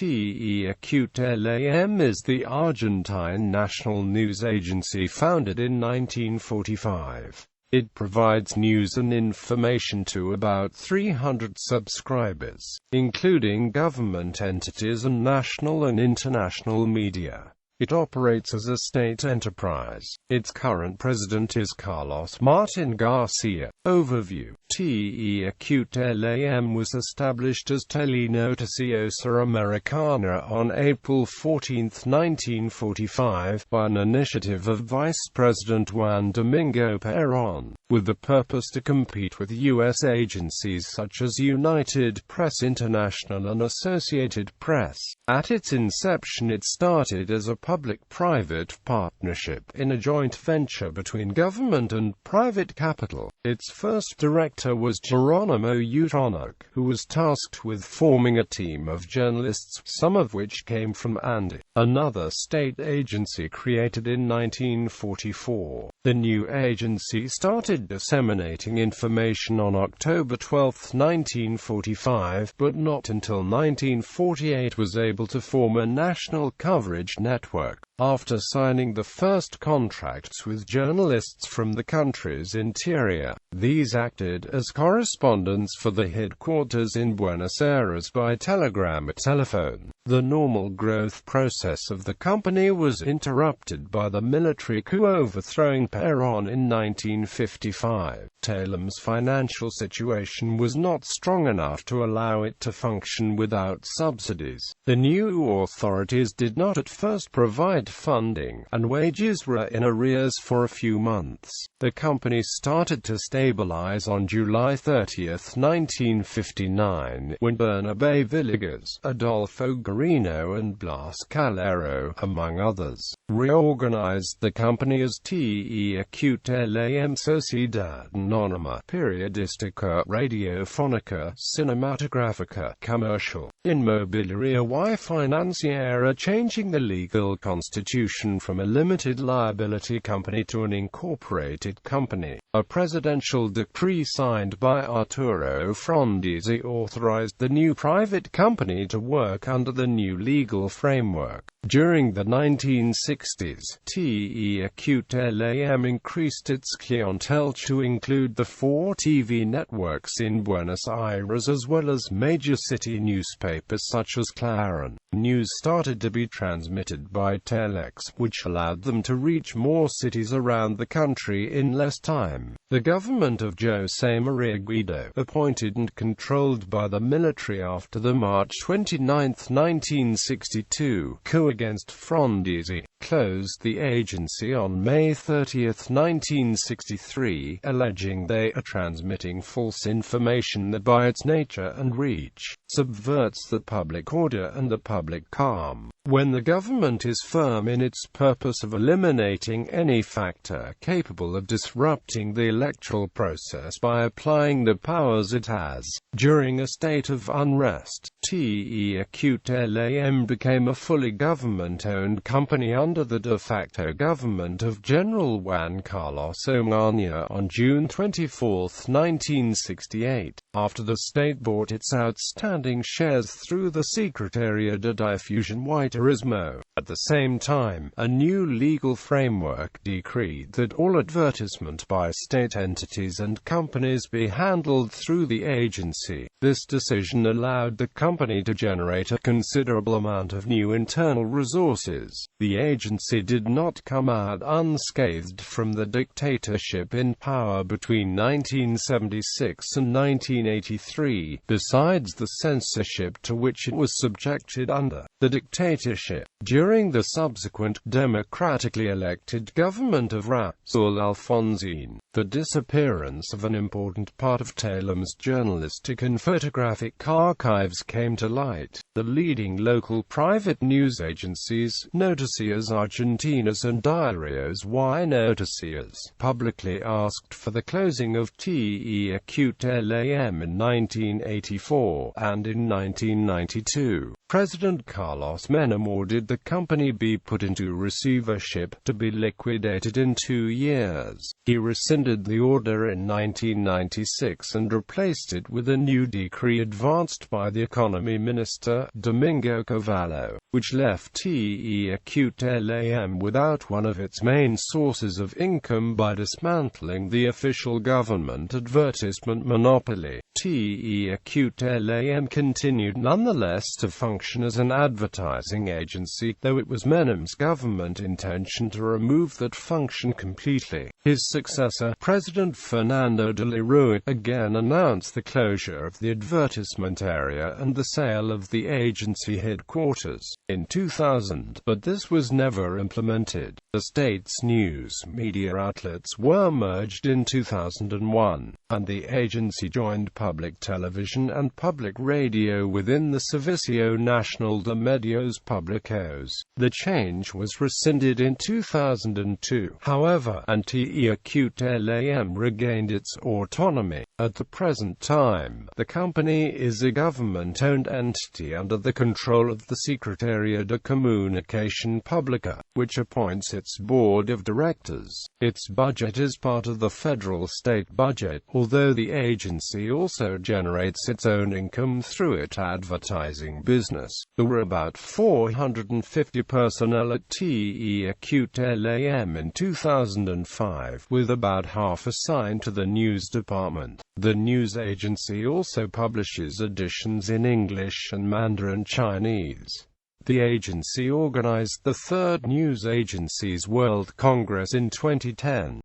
Télam is the Argentine national news agency founded in 1945. It provides news and information to about 300 subscribers, including government entities and national and international media. It operates as a state enterprise. Its current president is Carlos Martin Garcia. Overview. Télam was established as Telenoticiosa Americana on April 14, 1945, by an initiative of Vice President Juan Domingo Perón, with the purpose to compete with U.S. agencies such as United Press International and Associated Press. At its inception, it started as a public-private partnership in a joint venture between government and private capital. Its first director was Geronimo Utonuk, who was tasked with forming a team of journalists, some of which came from Andy, another state agency created in 1944. The new agency started disseminating information on October 12, 1945, but not until 1948 was able to form a national coverage network. After signing the first contracts with journalists from the country's interior, these acted as correspondents for the headquarters in Buenos Aires by telegram or telephone. The normal growth process of the company was interrupted by the military coup overthrowing Perón in 1955. Télam's financial situation was not strong enough to allow it to function without subsidies. The new authorities did not at first provide funding, and wages were in arrears for a few months. The company started to stabilize on July 30, 1959, when Bernabé Villegas, Adolfo Guarino and Blas Calero, among others, reorganized the company as Télam Sociedad Anónima Periodística Radiofónica Cinematográfica Comercial Inmobiliaria y Financiera, changing the legal constitution from a limited liability company to an incorporated company. A presidential decree signed by Arturo Frondizi authorized the new private company to work under the new legal framework. During the 1960s, Télam increased its clientele to include the 4 TV networks in Buenos Aires as well as major city newspapers such as Clarín. News started to be transmitted by telex, which allowed them to reach more cities around the country in less time. The government of José María Guido, appointed and controlled by the military after the March 29, 1962, coup against Frondizi, closed the agency on May 30, 1963, alleging they are transmitting false information that by its nature and reach, subverts the public order and the public calm. When the government is firm in its purpose of eliminating any factor capable of disrupting the electoral process by applying the powers it has, during a state of unrest, Télam became a fully government-owned company under the de facto government of General Juan Carlos Omaña on June 24, 1968, after the state bought its outstanding shares through the Secretaría de Difusión y Turismo. At the same time, a new legal framework decreed that all advertisement by state entities and companies be handled through the agency. This decision allowed the company to generate a considerable amount of new internal resources. The agency did not come out unscathed from the dictatorship in power between 1976 and 1983, besides the censorship to which it was subjected under the dictatorship. During the subsequent, democratically elected government of Raúl Alfonsín, the disappearance of an important part of Télam's journalistic and photographic archives came to light. The leading local private news agencies, Noticias Argentinas and Diarios y Noticias, publicly asked for the closing of Télam in 1984, and in 1992, President Carlos Menem ordered the company be put into receivership, to be liquidated in 2 years. He rescinded rescinded the order in 1996 and replaced it with a new decree advanced by the Economy Minister, Domingo Cavallo, which left Télam without one of its main sources of income by dismantling the official government advertisement monopoly. Télam continued nonetheless to function as an advertising agency, though it was Menem's government intention to remove that function completely. His successor, President Fernando de la Rúa, again announced the closure of the advertisement area and the sale of the agency headquarters in 2000, but this was never implemented. The state's news media outlets were merged in 2001, and the agency joined public television and public radio within the Servicio Nacional de Medios Públicos. The change was rescinded in 2002, however, and Télam regained its autonomy. At the present time, the company is a government-owned entity under the control of the Secretaría de Comunicación Pública, which appoints its board of directors. Its budget is part of the federal state budget, although the agency also generates its own income through its advertising business. There were about 450 personnel at Télam in 2005, with about half assigned to the news department. The news agency also publishes editions in English and Mandarin Chinese. The agency organized the Third News Agencies World Congress in 2010.